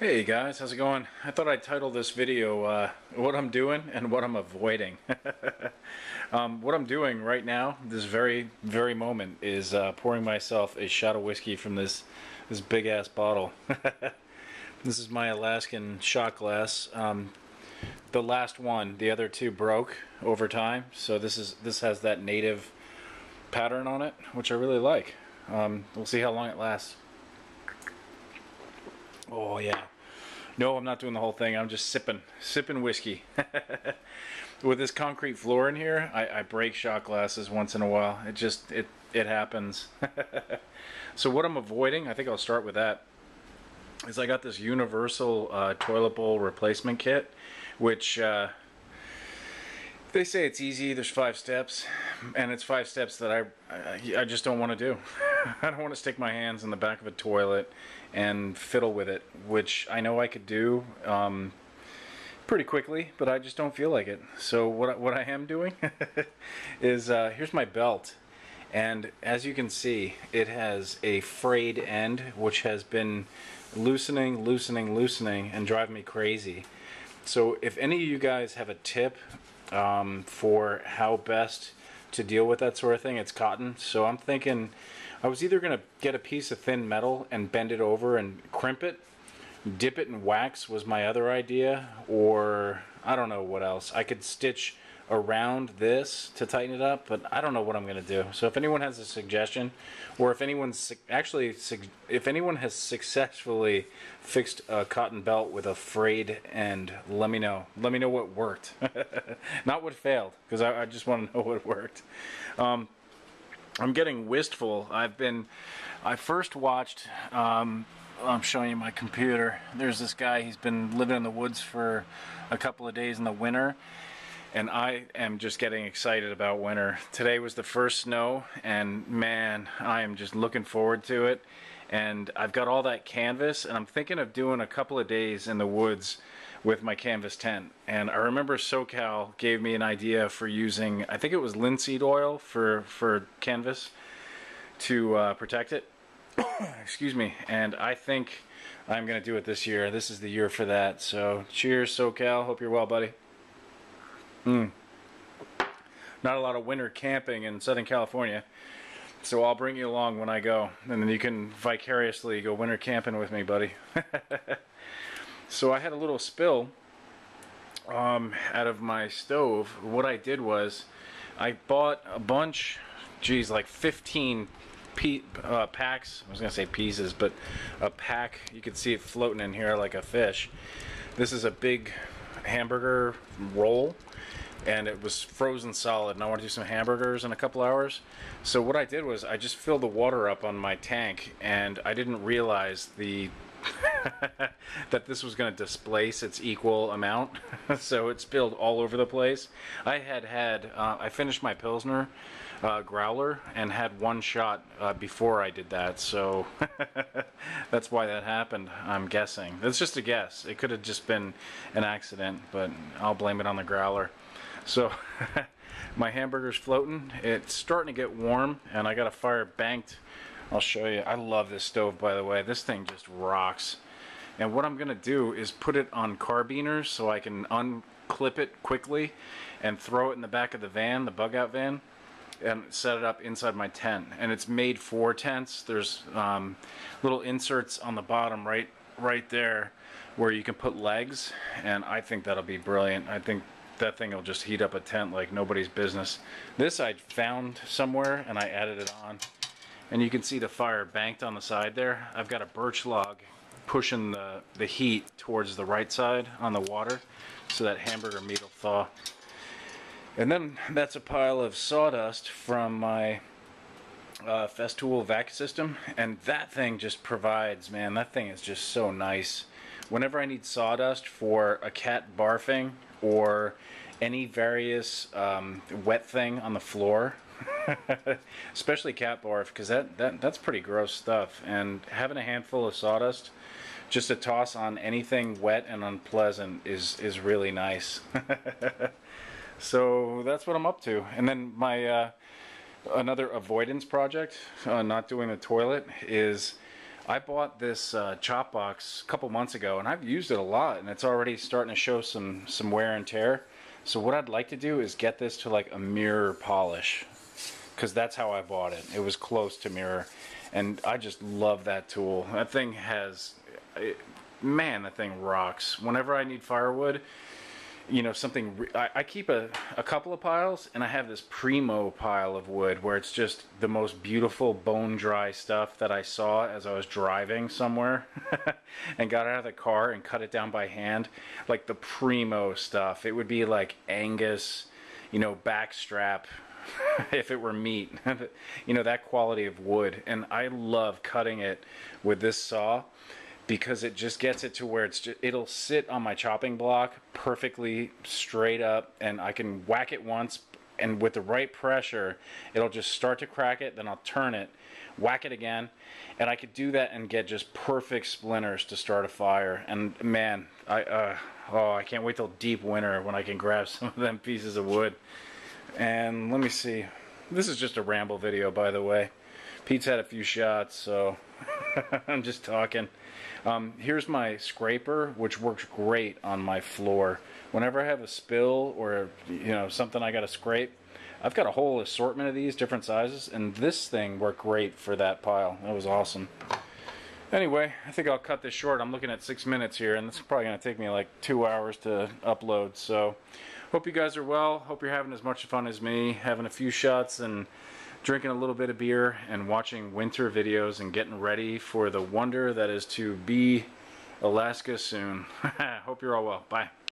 Hey guys, how's it going? I thought I'd title this video what I'm doing and what I'm avoiding. What I'm doing right now, this very moment, is pouring myself a shot of whiskey from this big ass bottle. This is my Alaskan shot glass. The last one, the other two broke over time, so this has that native pattern on it, which I really like. We'll see how long it lasts. Oh yeah. No, I'm not doing the whole thing. I'm just sipping whiskey. With this concrete floor in here, I break shot glasses once in a while. It happens. So what I'm avoiding, I think I'll start with that, is I got this universal toilet bowl replacement kit, which they say it's easy. There's 5 steps, and it's 5 steps that I just don't want to do. I don't want to stick my hands in the back of a toilet and fiddle with it, which I know I could do pretty quickly, but I just don't feel like it. So what I am doing is here's my belt, and as you can see, it has a frayed end, which has been loosening, and driving me crazy. So if any of you guys have a tip for how best to deal with that sort of thing, it's cotton. So I'm thinking I was either going to get a piece of thin metal and bend it over and crimp it, dip it in wax was my other idea, or I don't know what else. I could stitch around this to tighten it up, but I don't know what I'm going to do. So if anyone has a suggestion, or if anyone has successfully fixed a cotton belt with a frayed end, let me know. Let me know what worked. Not what failed, because I just want to know what worked. I'm getting wistful. I first watched, I'm showing you my computer. There's this guy, he's been living in the woods for a couple of days in the winter, and I am just getting excited about winter. Today was the first snow, and man, I am just looking forward to it. And I've got all that canvas, and I'm thinking of doing a couple of days in the woods with my canvas tent. And I remember SoCal gave me an idea for using, I think it was linseed oil for canvas to protect it. Excuse me. And I think I'm going to do it this year. This is the year for that. So cheers, SoCal. Hope you're well, buddy. Not a lot of winter camping in Southern California, so I'll bring you along when I go, and then you can vicariously go winter camping with me, buddy. So I had a little spill out of my stove. What I did was I bought a bunch, geez, like 15 packs. I was gonna say pieces, but a pack. You can see it floating in here like a fish. This is a big hamburger roll, and it was frozen solid, and I want to do some hamburgers in a couple hours. So what I did was I just filled the water up on my tank, and I didn't realize that this was going to displace its equal amount. So it spilled all over the place. I finished my Pilsner growler and had one shot before I did that, so that's why that happened, I'm guessing. It's just a guess. It could have just been an accident, but I'll blame it on the growler. So my hamburger's floating. It's starting to get warm, and I got a fire banked. I'll show you. I love this stove, by the way. This thing just rocks. And what I'm going to do is put it on carbiners so I can unclip it quickly and throw it in the back of the van, the bug out van, and set it up inside my tent. And it's made for tents. There's little inserts on the bottom right there where you can put legs, and I think that'll be brilliant. I think that thing will just heat up a tent like nobody's business. This I found somewhere, and I added it on. And you can see the fire banked on the side there. I've got a birch log pushing the heat towards the right side on the water so that hamburger meat will thaw. And then that's a pile of sawdust from my Festool vac system, and that thing just provides, man, that thing is just so nice. Whenever I need sawdust for a cat barfing or any various wet thing on the floor, especially cat barf, because that's pretty gross stuff, and having a handful of sawdust just to toss on anything wet and unpleasant is really nice. So that's what I'm up to. And then my another avoidance project, not doing the toilet, is I bought this chop box a couple months ago, and I've used it a lot, and it's already starting to show some wear and tear. So what I'd like to do is get this to like a mirror polish, because that's how I bought it. It was close to mirror, and I just love that tool. That thing has, man, that thing rocks. Whenever I need firewood, you know, something, I keep a couple of piles, and I have this primo pile of wood where it's just the most beautiful bone dry stuff that I saw as I was driving somewhere and got out of the car and cut it down by hand. Like the primo stuff. It would be like Angus, you know, backstrap if it were meat. You know, that quality of wood. And I love cutting it with this saw, because it just gets it to where it'll sit on my chopping block perfectly straight up, and I can whack it once, and with the right pressure it'll just start to crack it, then I'll turn it, whack it again, and I could do that and get just perfect splinters to start a fire. And man, I can't wait till deep winter when I can grab some of them pieces of wood. And let me see, this is just a ramble video, by the way. Pete's had a few shots, so I'm just talking. Here's my scraper, which works great on my floor. Whenever I have a spill or, you know, something I gotta scrape, I've got a whole assortment of these different sizes, and this thing worked great for that pile. That was awesome. Anyway, I think I'll cut this short. I'm looking at 6 minutes here, and this is probably gonna take me like 2 hours to upload. So hope you guys are well. Hope you're having as much fun as me, having a few shots and drinking a little bit of beer and watching winter videos and getting ready for the wonder that is to be Alaska soon. Hope you're all well. Bye.